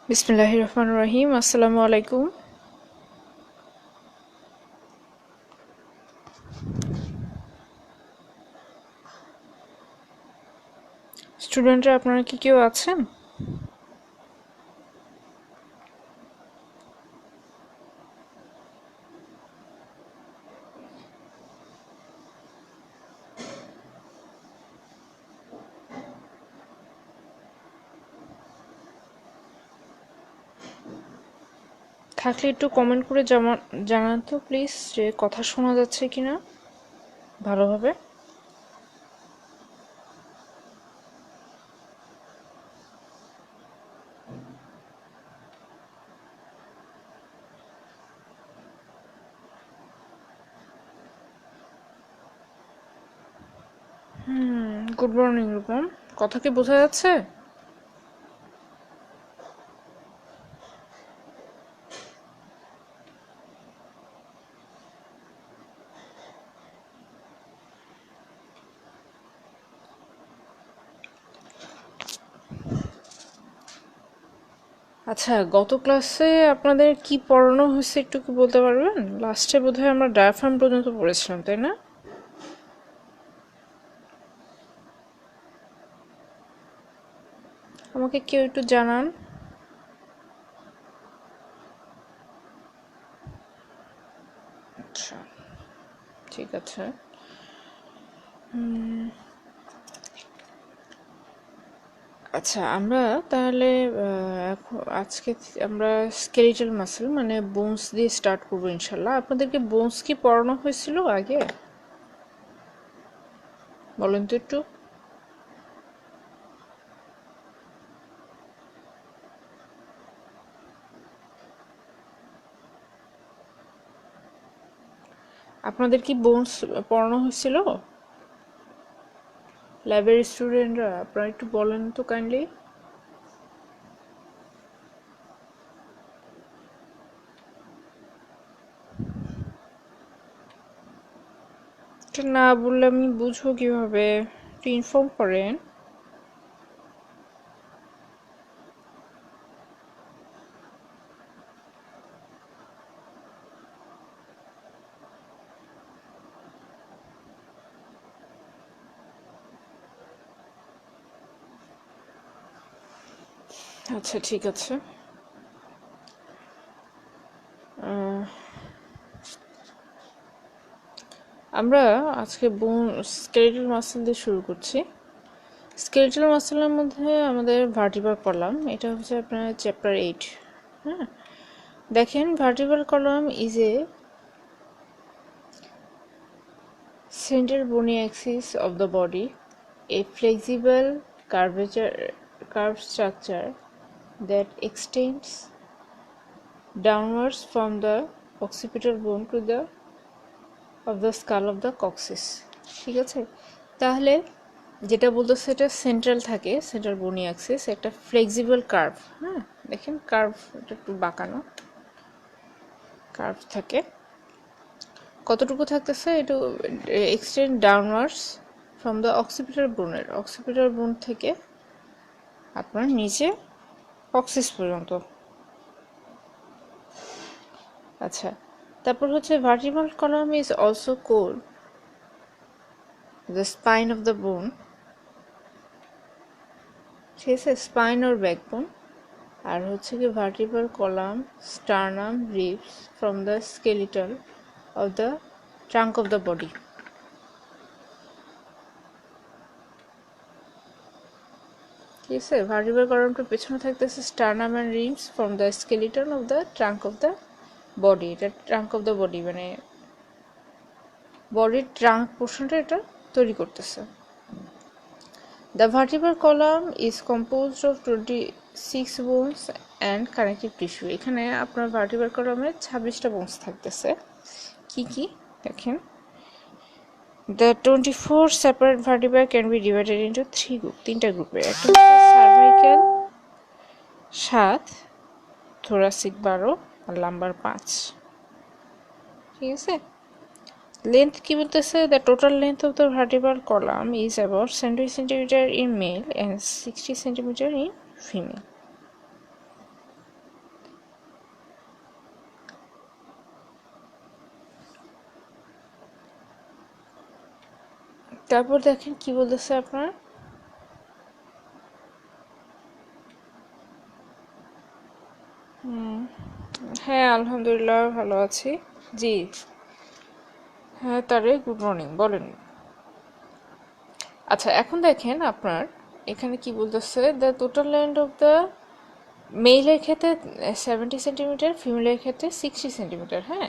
বিসমিল্লাহির রহমানির রহিম। আসসালামু আলাইকুম। স্টুডেন্টরা আপনারা কি কেউ আছেন? থাকলে একটু কমেন্ট করে জানান তো প্লিজ, যে কথা শোনা যাচ্ছে কিনা ভালোভাবে। গুড মর্নিং রূপম, কথা কি বোঝা যাচ্ছে? আচ্ছা, গত ক্লাসে আপনাদের কি পড়ানো হয়েছে একটু কি বলতে পারবেন? লাস্টে বোধহয় আমরা ডায়াফ্রাম পর্যন্ত পড়েছিলাম, তাই না? আমাকে কেউ একটু জানান। আচ্ছা, ঠিক আছে। আচ্ছা, আমরা তাহলে আজকে আমরা স্কেলিটাল মাসল মানে বোনস দিয়ে স্টার্ট করবো ইনশাল্লাহ। আপনাদেরকে বোনস কি পড়ানো হয়েছিল আগে? বলেন তো একটু। আপনাদের কি বোনস পড়ানো হয়েছিল ল্যাবের স্টুডেন্টরা? আপনারা একটু বলেন তো কাইন্ডলি। এটা না বললে আমি বুঝবো কিভাবে? একটু ইনফর্ম করেন। আচ্ছা, ঠিক আছে। আমরা আজকে বোন স্কেলিটাল মাসল দিয়ে শুরু করছি। স্কেলিটাল মাসলের মধ্যে আমাদের ভার্টিব্রাল কলাম, এটা হচ্ছে আপনার চ্যাপ্টার 8। হ্যাঁ, দেখেন, vertebral column is a central bony axis of the body, a flexible curved structure that extends downwards from the occipital bone to the of the skull of the coccyx। ঠিক আছে, তাহলে যেটা বলতেছে এটা সেন্ট্রাল থাকে, central bony Axis, একটা flexible curve. হ্যাঁ, দেখেন কার্ভ, এটা একটু বাঁকানো কার্ভ থাকে। কতটুকু থাকতেছে? একটু extend downwards from the occipital bone থেকে আপনার নিচে কক্সিস পর্যন্ত। আচ্ছা, তারপর হচ্ছে vertebral column is also called the spine of the bone. ঠিক আছে, স্পাইন ওর ব্যাকবোন। আর হচ্ছে কি vertebral column sternum ribs from the skeleton of the trunk of the body. ঠিক আছে, ভার্টিব্রাল কলামটার পেছনে থাকতেছে sternum and ribs from the skeleton of the trunk of the body. এটা ট্রাঙ্ক অফ দ্য বডি মানে বডির ট্রাঙ্ক পোর্শনটা এটা তৈরি করতেছে। The vertebral column is composed of 26 bones and connective tissue. এখানে আপনার ভার্টিব্রাল কলামে 26টা বোনস থাকতেছে। কি কি দেখেন, the 24 separate vertebrae can be divided into 3 group, তিনটা গ্রুপে। একটা হচ্ছে সার্ভাইকাল 7, থোরাসিক 12 আর লাম্বার 5। ঠিক আছে, লেন্থ কি বলতেছে? The total length of the vertebral column is about 70 centimetre in male and 60 centimetre in female. তারপর দেখেন কি বলতেছে আপনার, হ্যাঁ আলহামদুলিল্লাহ ভালো আছি। জি হ্যাঁ তারে গুড মর্নিং বলেন। আচ্ছা এখন দেখেন আপনার এখানে কি বলতেছে, the total length of the মেইলের ক্ষেত্রে 70 সেন্টিমিটার, ফিমেলের ক্ষেত্রে 60 সেন্টিমিটার। হ্যাঁ,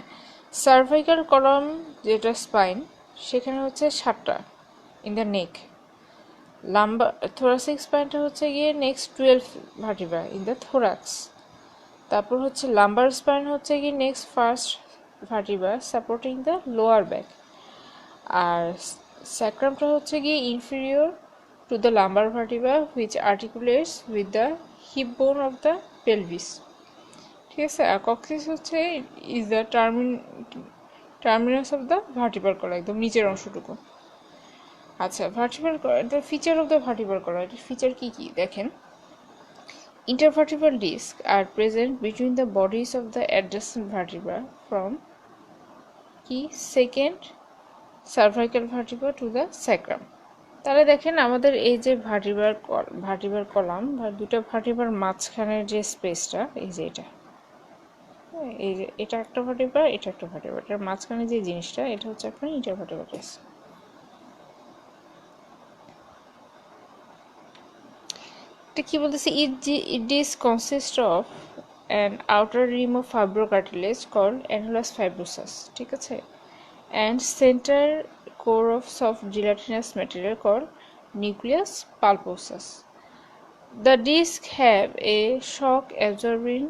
সার্ভাইকাল কলাম যেটা স্পাইন সেখানে হচ্ছে 7টা in the neck. Lumbar thoracic স্পাইনটা হচ্ছে গিয়ে next 12 vertebra in the thorax. তারপর হচ্ছে লাম্বার স্পাইন হচ্ছে গিয়ে next first vertebra supporting the lower back. আর স্যাক্রামটা হচ্ছে গিয়ে inferior to the lumbar vertebra which articulates with the hip bone of the pelvis. ঠিক আছে, আর কক্সিস হচ্ছে is the terminus of the vertebral column, একদম নিচের অংশটুকু। আচ্ছা, vertebral column, the feature of the vertebral column, এটার ফিচার কী কী দেখেন। Intervertebral discs are present between the bodies of the adjacent vertebra from কি second cervical vertebra to the sacrum. তাহলে দেখেন আমাদের এই যে ভার্টিব্রাল কলাম বা দুটো ভার্টিব্রার মাঝখানের যে স্পেসটা, এই যে এটা, এই যে এটা একটা ভার্টিব্রা, এটা একটা ভার্টিব্রা, এটার মাঝখানে যে জিনিসটা এটা হচ্ছে আপনার ইন্টারভার্টিব্রাল ডিস্ক। এটা কি বলতেছে, it is consist of an outer rim of fibrocartilage called annulus fibrosus, ঠিক আছে, and centre core of soft gelatinous material called nucleus pulposus. The discs have a shock absorbing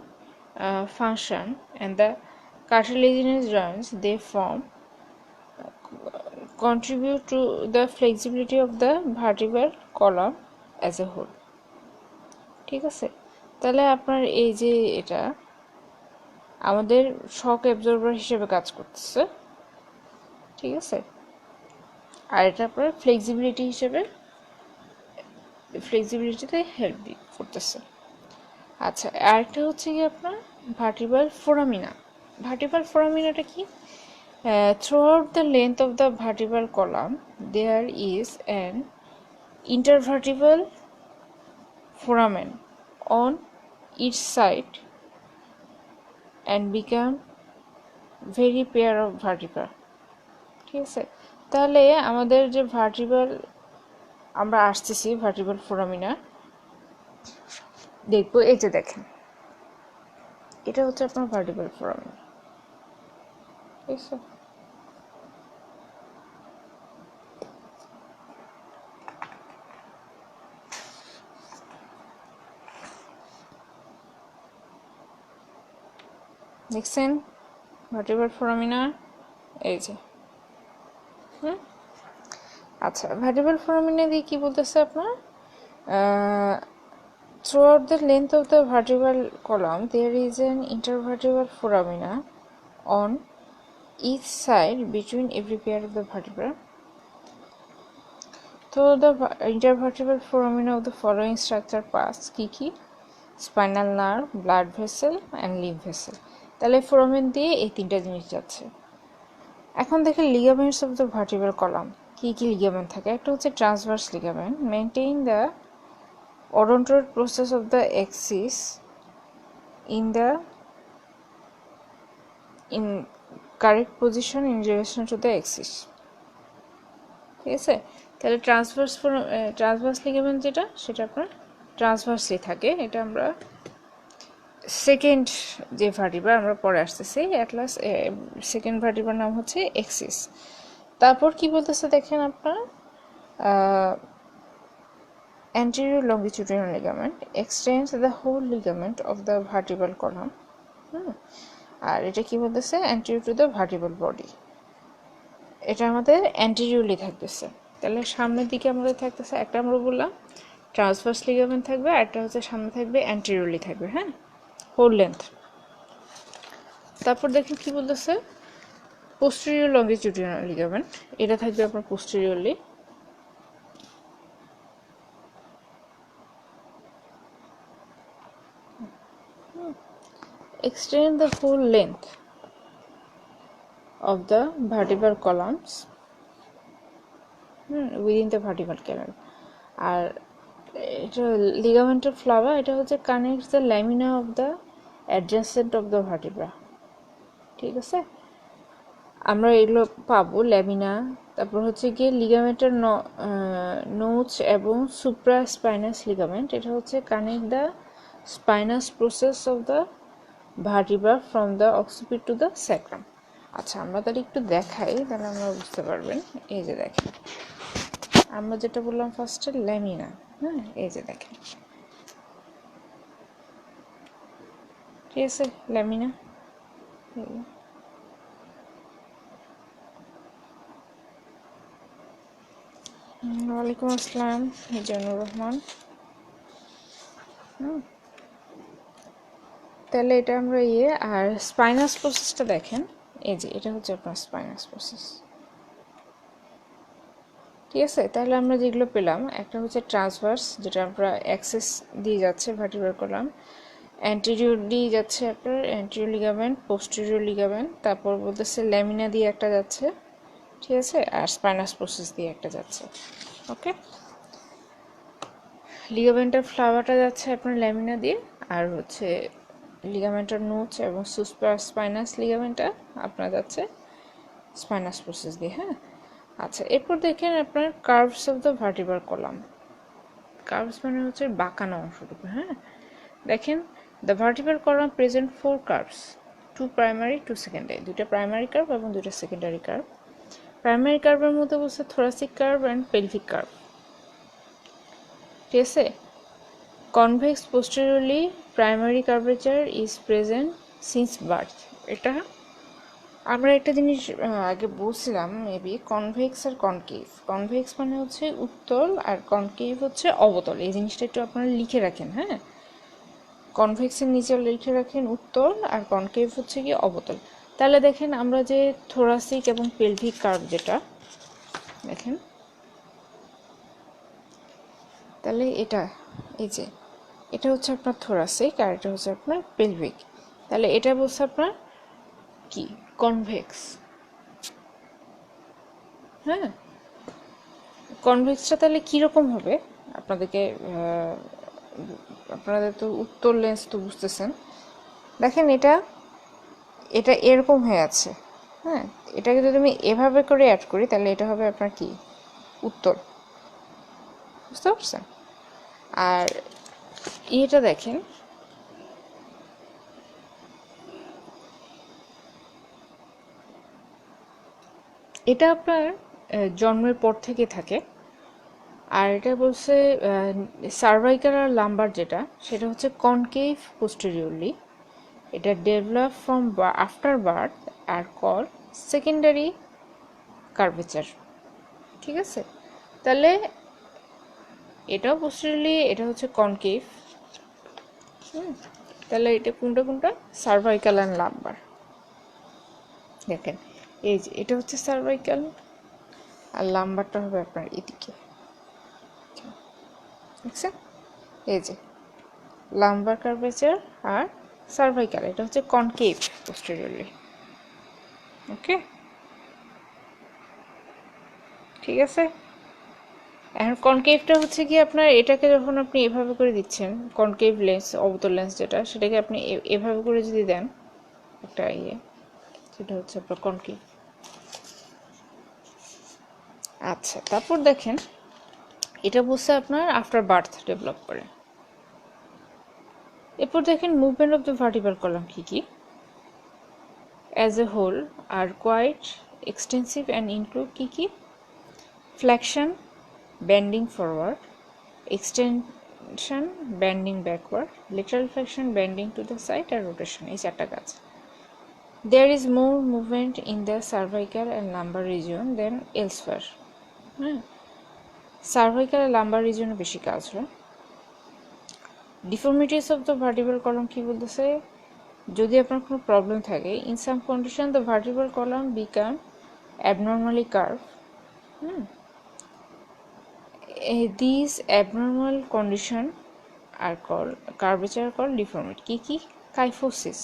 function, and the cartilaginous joints they form contribute to the flexibility of the vertebral column as a whole. ঠিক আছে, তাহলে আপনার এই যে এটা আমাদের shock absorber হিসেবে কাজ করতেছে, ঠিক আছে, আর এটা আপনার ফ্লেক্সিবিলিটিতে হেল্প করতেছে। আচ্ছা, আরেকটা হচ্ছে কি আপনার ভার্টিব্রাল ফোরামিনা। ভার্টিব্রাল ফোরামিনাটা কি, throughout the length of the vertebral column there is an intervertebral foramen on each side and become very pair of vertebra. ঠিক আছে, তাহলে আমাদের যে ভার্টিব্রাল আমরা আসতেছি ভার্টিব্রাল ফোরামিনা দেখবো। এই যে দেখেন এটা হচ্ছে আপনার ভার্টিব্রাল ফোরামিনা, ঠিক আছে। দেখছেন ভার্টিব্রাল ফোরামিনা, এই যে আচ্ছা, ভার্টিব্রাল ফোরামিনা দিয়ে কি বলতেছে আপনার, throughout the length of the vertebral column there is an intervertebral foramina on each side between every pair of the vertebra. So the intervertebral foramina of the following structure pass কি spinal nerve, blood vessel and lymph vessel. তাহলে foramen দিয়ে এই তিনটা জিনিস যাচ্ছে। এখন দেখেন ligaments of the vertebral column, কি কি লিগামেন্ট থাকে। একটা হচ্ছে transverse ligament, maintain the odontoid process of the axis in correct position in relation to the axis, ঠিক আছে। তাহলে ট্রান্সভার্স লিগামেন্ট যেটা সেটা আপনার ট্রান্সভার্সলি থাকে, এটা আমরা সেকেন্ড যে ভার্টিব্রা আমরা পরে আসতেছি, অ্যাটলাস সেকেন্ড ভার্টিব্রার নাম হচ্ছে এক্সিস। তারপর কি বলতেছে দেখেন আপনার, anterior longitudinal ligament extends the whole ligament of the vertebral column. আর এটা কি বলতেছে, anterior to the vertebral body, এটা আমাদের anteriorly থাকতেছে। তাহলে সামনের দিকে আমাদের থাকতেছে একটা, আমরা বললাম ট্রান্সভার্স লিগামেন্ট থাকবে, আর একটা হচ্ছে সামনে থাকবে anteriorly থাকবে, হ্যাঁ, হোল লেন্থ। তারপর দেখেন কি বলতেছে, posterior longitudinal ligament, এটা থাকবে আপনার posteriorly। Extend the whole length of the vertebral columns within the vertebral canal. আর এটা লিগামেন্টাল ফ্লাভা, এটা হচ্ছে connects the lamina of the adjacent of the vertebra. ঠিক আছে, আমরা এগুলো পাবো ল্যামিনা। তারপর হচ্ছে গিয়ে লিগামেন্টের নোচ এবং সুপ্রা স্পাইনাস লিগামেন্ট, এটা হচ্ছে connect the spinous process of the vertebra from the occiput to the sacrum. আচ্ছা, আমরা তাহলে একটু দেখাই, তাহলে আমরা বুঝতে পারবেন। এই যে দেখেন, আমরা যেটা বললাম ফার্স্টে ল্যামিনা, এই যে দেখেন, ঠিক আছে, ল্যামিনা। ওয়ালাইকুম আসসালাম, মিজানুর রহমান। তাহলে এটা আমরা আর স্পাইনাস প্রসেসটা দেখেন, এই যে এটা হচ্ছে আপনার স্পাইনাস প্রসেস। ঠিক আছে, তাহলে আমরা যেগুলো পেলাম, একটা হচ্ছে ট্রান্সভার্স, যেটা আমরা অ্যাক্সেস দিয়ে যাচ্ছে ভার্টিব্রাল কলাম, অ্যান্টেরিয়র দিয়ে যাচ্ছে আপনার অ্যান্টেরিয়র লিগামেন্ট, পোস্টেরিয়র লিগামেন্ট, তারপর বলতেছে ল্যামিনা দিয়ে একটা যাচ্ছে, ঠিক আছে, আর স্পাইনাস প্রসেস দিয়ে একটা যাচ্ছে। ওকে, লিগামেন্টার ফ্লাভাটা যাচ্ছে আপনার ল্যামিনা দিয়ে, আর হচ্ছে লিগামেন্টার নোচ এবং স্পাইনাস লিগামেন্টটা আপনার যাচ্ছে স্পাইনাস প্রসেস দিয়ে। হ্যাঁ, আচ্ছা, এরপর দেখেন আপনার curves of the vertebral column. Curves মানে হচ্ছে বাঁকানো অংশটুকু। হ্যাঁ, দেখেন, the vertebral column present 4 curves, 2 primary 2 secondary, 2টা প্রাইমারি কার্ভ এবং 2টা সেকেন্ডারি কার্ভ। প্রাইমারি কার্ভের মধ্যে বলছে thoracic curve and pelvic curve. ঠিক আছে, convex posteriorly primary curvature is present since birth. এটা আমরা একটা জিনিস আগে বলছিলাম, মেবি, কনভেক্স আর কনকেভ। কনভেক্স মানে হচ্ছে উত্তল, আর কনকেভ হচ্ছে অবতল। এই জিনিসটা একটু আপনারা লিখে রাখেন। হ্যাঁ, কনভেক্সের নিচে লিখে রাখেন উত্তল, আর কনকেভ হচ্ছে কি অবতল। তাহলে দেখেন, আমরা যে থোরাসিক এবং পেলভিক কার্ভ যেটা দেখেন, তাহলে এটা, এই যে এটা হচ্ছে আপনার থোরাসিক, আর এটা হচ্ছে আপনার পেলভিক। তাহলে এটা বলছে আপনার কি, কনভেক্স। হ্যাঁ, কনভেক্সটা তাহলে কীরকম হবে আপনাদেরকে, আপনাদের তো উত্তর লেন্স তো বুঝতেছেন। দেখেন, এটা এটা এরকম হয়ে আছে। হ্যাঁ, এটাকে যদি আমি এভাবে করে অ্যাড করি, তাহলে এটা হবে আপনার কি, উত্তর। বুঝতে পারছেন? আর এটা দেখেন, এটা আপনার জন্মের পর থেকে থাকে। আর এটা বলছে সার্ভাইকাল আর লাম্বার যেটা, সেটা হচ্ছে কনকেভ পোস্টেরিয়রলি। এটা ডেভেলপ ফ্রম আফটার বার্থ আর কল সেকেন্ডারি কার্ভেচার। ঠিক আছে, তাহলে এটাও পোস্টেরিয়রলি, এটা হচ্ছে কনকেভ। তাহলে এটা কোনটা কোনটা, সার্ভাইকাল অ্যান্ড লাম্বার। দেখেন, এই যে এটা হচ্ছে সার্ভাইকাল, আর লাম্বারটা হবে আপনার এদিকে। দেখছেন, এই যে লাম্বার কার্ভেচার আর সার্ভাইকাল, এটা হচ্ছে কনকেভ পোস্টেরিয়রলি। ওকে, ঠিক আছে। এখন কনকেভটা হচ্ছে কি আপনার, এটাকে যখন আপনি এভাবে করে দিচ্ছেন, কনকেভ লেন্স, অবতল লেন্স যেটা, সেটাকে আপনি এভাবে করে যদি দেন একটা সেটা হচ্ছে আপনার কনকেভ। আচ্ছা, তারপর দেখেন, এটা বলছে আপনার আফটার বার্থ ডেভেলপ করে। এরপর দেখেন, movement of the vertebral column কি কি as a whole are quite extensive and include কি কি, flexion, bending forward, extension, bending backward, lateral flexion, bending to the side, আর rotation, এই চারটা কাজ। There is more movement in the cervical and lumbar region than elsewhere. Cervical আর lumbar রিজনে বেশি কাজ হয়। Deformities of the vertebral column কি বলতেছে, যদি আপনার কোনো প্রবলেম থাকে, in some condition the vertebral column become abnormally curve. These abnormal conditions are called curvature, called deformity. Kiki kyphosis,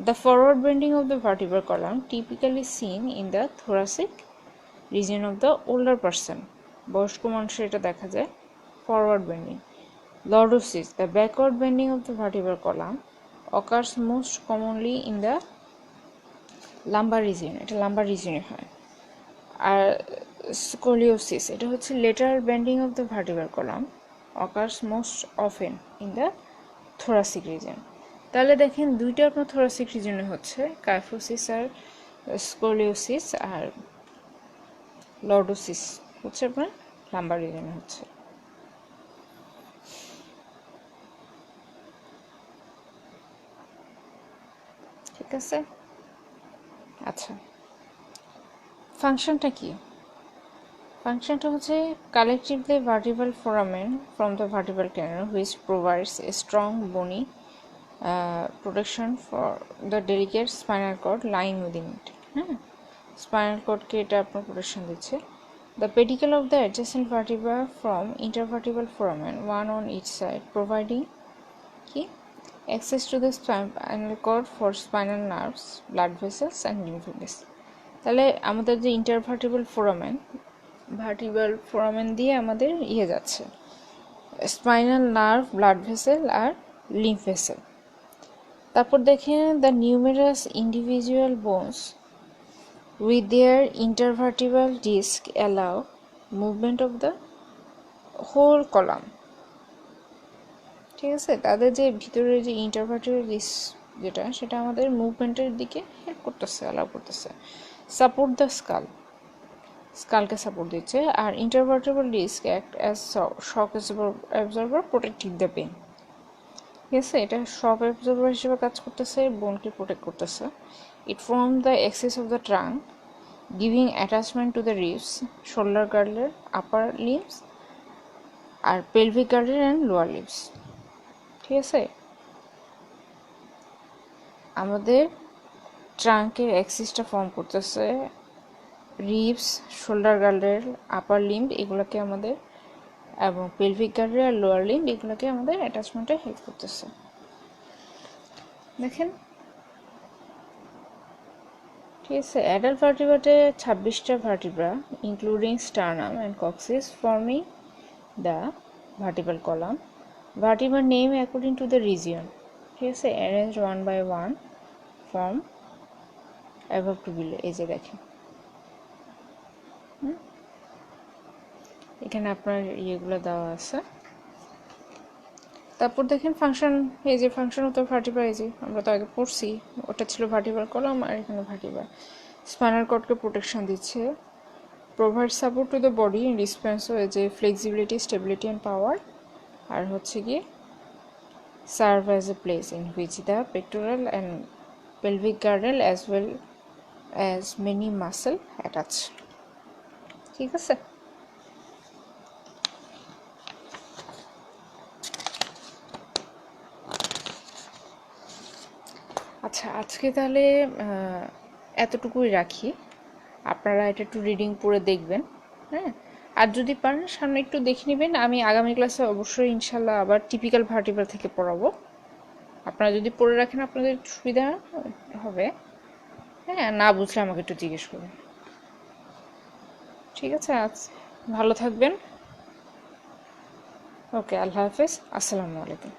the forward bending of the vertebral column typically seen in the thoracic region of the older person. বয়স্ক মানুষের এটা দেখা যায় forward bending. Lordosis, the backward bending of the vertebral column occurs most commonly in the lumbar region, এটা lumber রিজিয়নে হয়। আর scoliosis, এটা হচ্ছে lateral bending of the vertebral column occurs most often in the thoracic region। তাহলে দেখেন দুইটা আপনার thoracic regione হচ্ছে, kyphosis আর scoliosis, আর lordosis হচ্ছে আপনার লাম্বার রিজনে হচ্ছে। ঠিক আছে, আচ্ছা ফাংশনটা কি? ফাংশনটা হচ্ছে collectively vertebral foramen from the vertebral canal which provides a strong bony protection for the delicate spinal cord lying within it। হ্যাঁ, স্পাইনাল কর্ডকে এটা আপনার প্রোটেকশন দিচ্ছে। The pedicle of the adjacent vertebra from intervertebral foramen, one on each side, providing কি access to the spinal cord for spinal nerves, blood vessels and lymph nodes। তাহলে আমাদের যে intervertebral foramen, vertebral foramen দিয়ে আমাদের যাচ্ছে spinal nerve, blood vessel আর lymph vessel. তারপর দেখেন the numerous individual bones with their intervertebral disc allow movement of the whole column। ঠিক আছে, তাদের যে ভিতরে যে ইন্টারভার্টিব্রাল ডিস্ক যেটা, সেটা আমাদের মুভমেন্টের দিকে হেল্প করতেছে, অ্যালাউ করতেছে। সাপোর্ট দ্য স্কালকে সাপোর্ট দিচ্ছে। আর intervertebral disc act as shock absorber protecting the pen. ঠিক আছে, এটা শক অ্যাবজর্বার হিসেবে কাজ করতেছে, বোনকে প্রোটেক্ট করতেছে। It form the axis of the trunk giving attachment to the ribs, shoulder girdle upper limbs আর pelvic girdle and lower limbs. ঠিক আছে, আমাদের ট্রাঙ্কের অ্যাক্সিসটা ফর্ম করতেছে ribs, shoulder girdle upper limb এগুলোকে আমাদের, এবং পেলভিক গার্ডের আর লোয়ার লিম্ব এগুলোকে আমাদের অ্যাটাচমেন্টে হেল্প করতেছে। দেখেন, ঠিক আছে, অ্যাডাল্ট ভার্টিব্রাতে 26টা vertebra including sternum and coccyx forming the vertebral column. Vertebra name according to the region. ঠিক আছে, arrange one by one form above to below. এই যে দেখেন, এখানে আপনার ইয়েগুলো দেওয়া আছে। তারপর দেখেন ফাংশন, এই যে ফাংশন অফ দ্য ভার্টিব্রা, এই যে আমরা তো আগে পড়ছি, ওটা ছিল ভার্টিব্রাল কলাম আর এখানে ভার্টিব্রা। স্পাইনাল কর্ডকে প্রোটেকশন দিচ্ছে, provide support to the body in response যে ফ্লেক্সিবিলিটি, স্টেবিলিটি অ্যান্ড পাওয়ার। আর হচ্ছে কি serve as a place in which the pectoral and pelvic girdle as well as many muscle attach. ঠিক আছে, আচ্ছা আজকে তাহলে এতটুকুই রাখি। আপনারা এটা একটু রিডিং পড়ে দেখবেন, হ্যাঁ, আর যদি পারেন সামনে একটু দেখে নেবেন। আমি আগামী ক্লাসে অবশ্যই ইনশাল্লাহ আবার টিপিক্যাল ভার্টিব্রা থেকে পড়াবো। আপনারা যদি পড়ে রাখেন আপনাদের একটু সুবিধা হবে, হ্যাঁ, না বুঝলে আমাকে একটু জিজ্ঞেস করবেন। ঠিক আছে, আজ ভালো থাকবেন। ওকে, আল্লাহ হাফেজ, আসসালামু আলাইকুম।